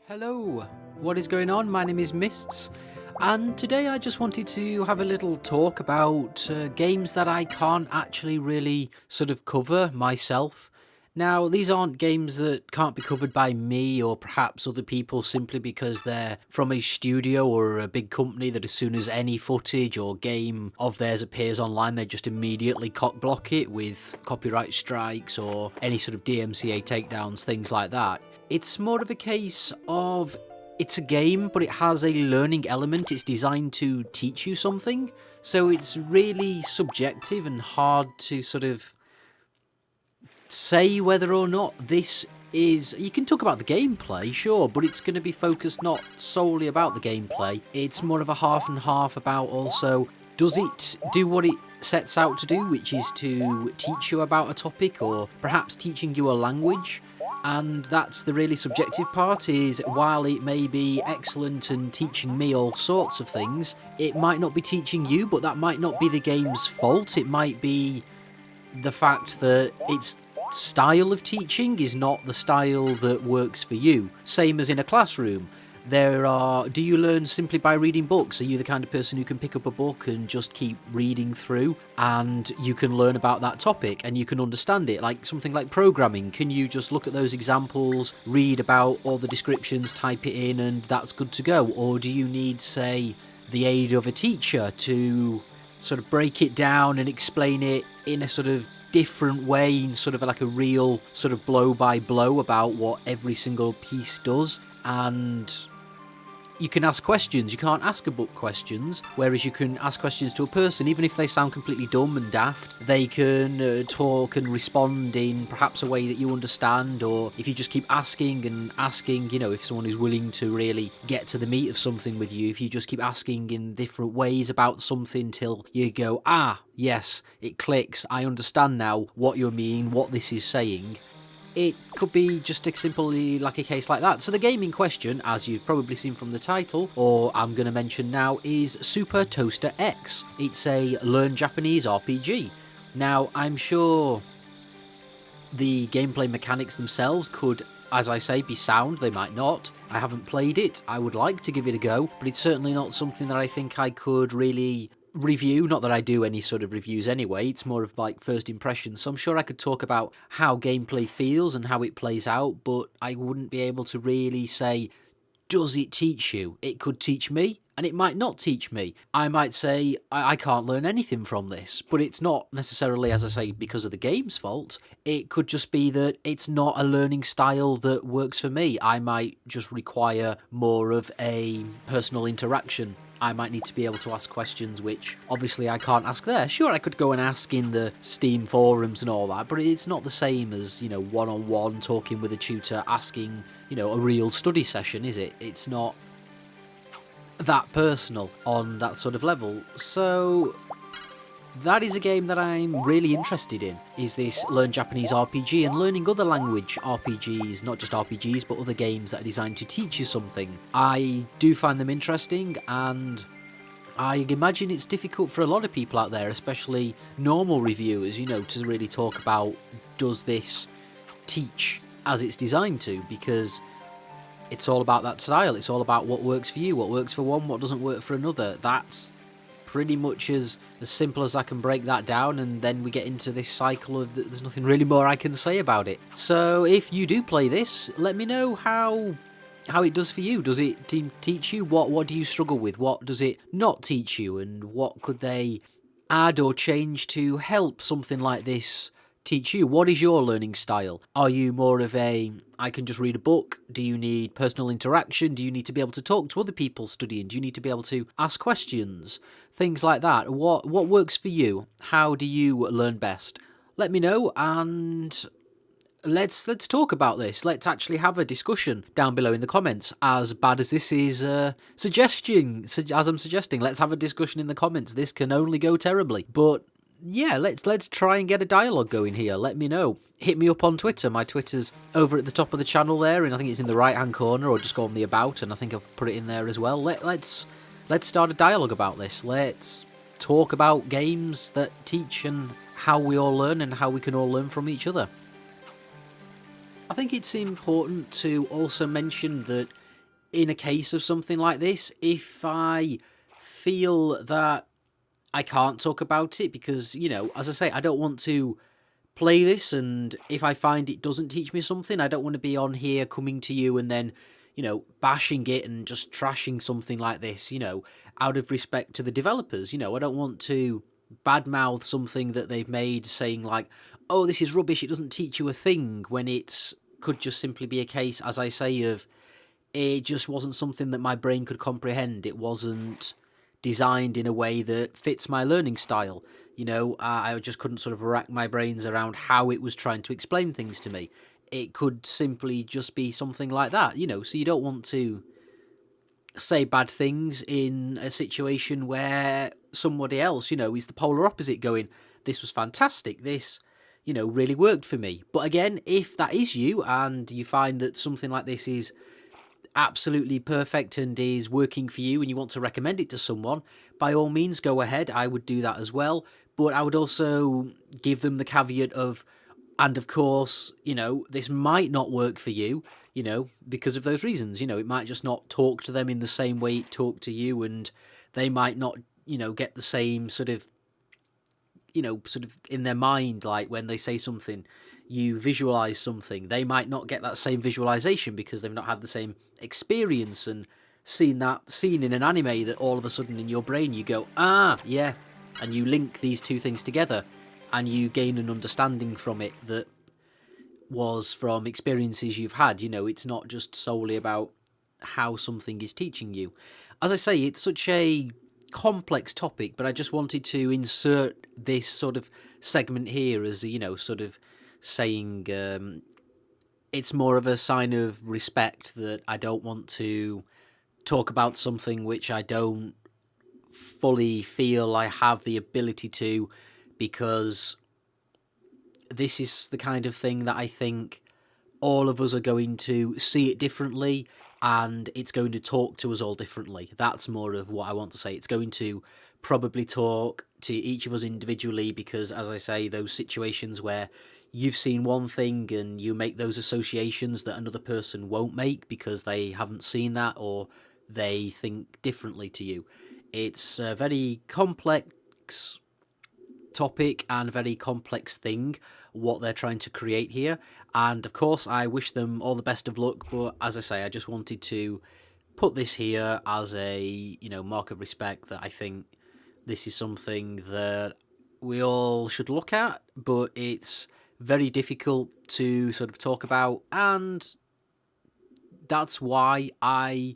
Hello, what is going on? My name is Mists, and today I just wanted to have a little talk about games that I can't actually really sort of cover myself. Now, these aren't games that can't be covered by me or perhaps other people simply because they're from a studio or a big company that as soon as any footage or game of theirs appears online, they just immediately cock-block it with copyright strikes or any sort of DMCA takedowns, things like that. It's more of a case of it's a game, but it has a learning element. It's designed to teach you something. So it's really subjective and hard to sort of say whether or not this is... You can talk about the gameplay, sure, but it's going to be focused not solely about the gameplay. It's more of a half and half about also, does it do what it sets out to do, which is to teach you about a topic or perhaps teaching you a language? And that's the really subjective part, is while it may be excellent and teaching me all sorts of things, it might not be teaching you, but that might not be the game's fault. It might be the fact that its style of teaching is not the style that works for you. Same as in a classroom. Do you learn simply by reading books? Are you the kind of person who can pick up a book and just keep reading through and you can learn about that topic and you can understand it? Like something like programming, can you just look at those examples, read about all the descriptions, type it in, and that's good to go? Or do you need, say, the aid of a teacher to sort of break it down and explain it in a sort of different way, in sort of like a real sort of blow by blow about what every single piece does? And you can ask questions. You can't ask a book questions, whereas you can ask questions to a person. Even if they sound completely dumb and daft, they can talk and respond in perhaps a way that you understand. Or if you just keep asking and asking, you know, if someone is willing to really get to the meat of something with you, if you just keep asking in different ways about something till you go, ah, yes, it clicks, I understand now what you mean, what this is saying. It could be just simply like a case like that. So the game in question, as you've probably seen from the title, or I'm going to mention now, is Super Toaster X. It's a Learn Japanese RPG. Now, I'm sure the gameplay mechanics themselves could, as I say, be sound. They might not. I haven't played it. I would like to give it a go, but it's certainly not something that I think I could really review. Not that I do any sort of reviews anyway, it's more of like first impressions, so I'm sure I could talk about how gameplay feels and how it plays out, but I wouldn't be able to really say, does it teach you? It could teach me, and it might not teach me. I might say, I can't learn anything from this, but it's not necessarily, as I say, because of the game's fault. It could just be that it's not a learning style that works for me. I might just require more of a personal interaction. I might need to be able to ask questions which obviously I can't ask there. Sure, I could go and ask in the Steam forums and all that, but it's not the same as, you know, one-on-one talking with a tutor, asking, you know, a real study session, is it? It's not that personal on that sort of level. So that is a game that I'm really interested in, is this Learn Japanese RPG, and learning other language RPGs, not just RPGs, but other games that are designed to teach you something. I do find them interesting, and I imagine it's difficult for a lot of people out there, especially normal reviewers, you know, to really talk about, does this teach as it's designed to, because it's all about that style. It's all about what works for you, what works for one, what doesn't work for another. That's pretty much as simple as I can break that down, and then we get into this cycle of there's nothing really more I can say about it. So if you do play this, let me know how it does for you. Does it teach you? What do you struggle with? What does it not teach you? And what could they add or change to help something like this teach you? What is your learning style? Are you more of a, I can just read a book? Do you need personal interaction? Do you need to be able to talk to other people studying? Do you need to be able to ask questions? Things like that. What works for you? How do you learn best? Let me know, and let's talk about this. Let's actually have a discussion down below in the comments. As bad as this is as I'm suggesting, let's have a discussion in the comments. This can only go terribly, but yeah, let's try and get a dialogue going here. Let me know. Hit me up on Twitter. My Twitter's over at the top of the channel there, and I think it's in the right-hand corner, or just go on the About, and I think I've put it in there as well. Let's start a dialogue about this. Let's talk about games that teach and how we all learn and how we can all learn from each other. I think it's important to also mention that in a case of something like this, if I feel that I can't talk about it because, you know, as I say, I don't want to play this, and if I find it doesn't teach me something, I don't want to be on here coming to you and then, you know, bashing it and just trashing something like this, you know, out of respect to the developers. You know, I don't want to badmouth something that they've made saying like, oh, this is rubbish, it doesn't teach you a thing, when it's could just simply be a case, as I say, of it just wasn't something that my brain could comprehend. It wasn't designed in a way that fits my learning style. You know, I just couldn't sort of rack my brains around how it was trying to explain things to me. It could simply just be something like that, you know, so you don't want to say bad things in a situation where somebody else, you know, is the polar opposite going, this was fantastic, this, you know, really worked for me. But again, if that is you and you find that something like this is absolutely perfect and is working for you and you want to recommend it to someone, by all means go ahead. I would do that as well, but I would also give them the caveat of, and of course, you know, this might not work for you, you know, because of those reasons. You know, it might just not talk to them in the same way it talked to you, and they might not, you know, get the same sort of, you know, sort of in their mind, like when they say something, you visualize something, they might not get that same visualization because they've not had the same experience and seen that scene in an anime that all of a sudden in your brain you go, ah, yeah, and you link these two things together and you gain an understanding from it that was from experiences you've had. You know, it's not just solely about how something is teaching you. As I say, it's such a complex topic, but I just wanted to insert this sort of segment here as, you know, sort of saying it's more of a sign of respect that I don't want to talk about something which I don't fully feel I have the ability to, because this is the kind of thing that I think all of us are going to see it differently, and it's going to talk to us all differently. That's more of what I want to say. It's going to probably talk to each of us individually, because, as I say, those situations where you've seen one thing and you make those associations that another person won't make because they haven't seen that or they think differently to you. It's a very complex topic and very complex thing what they're trying to create here, and of course I wish them all the best of luck, but as I say, I just wanted to put this here as a, you know, mark of respect that I think this is something that we all should look at, but it's very difficult to sort of talk about, and that's why I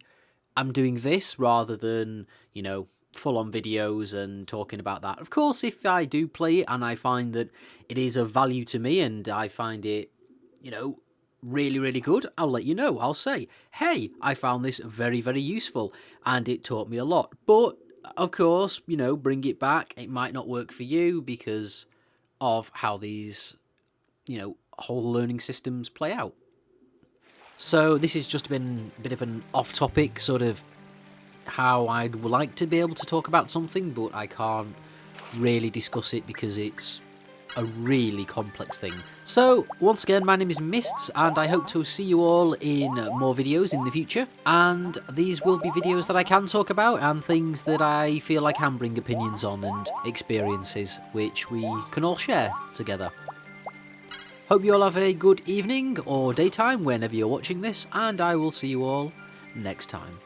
am doing this rather than, you know, full-on videos and talking about that. Of course, if I do play it and I find that it is of value to me and I find it, you know, really, really good, I'll let you know. I'll say, hey, I found this very, very useful and it taught me a lot. But, of course, you know, bring it back. It might not work for you because of how these, you know, whole learning systems play out. So this has just been a bit of an off-topic sort of how I'd like to be able to talk about something, but I can't really discuss it because it's a really complex thing. So, once again, my name is Mists, and I hope to see you all in more videos in the future, and these will be videos that I can talk about, and things that I feel I can bring opinions on, and experiences which we can all share together. Hope you all have a good evening, or daytime, whenever you're watching this, and I will see you all next time.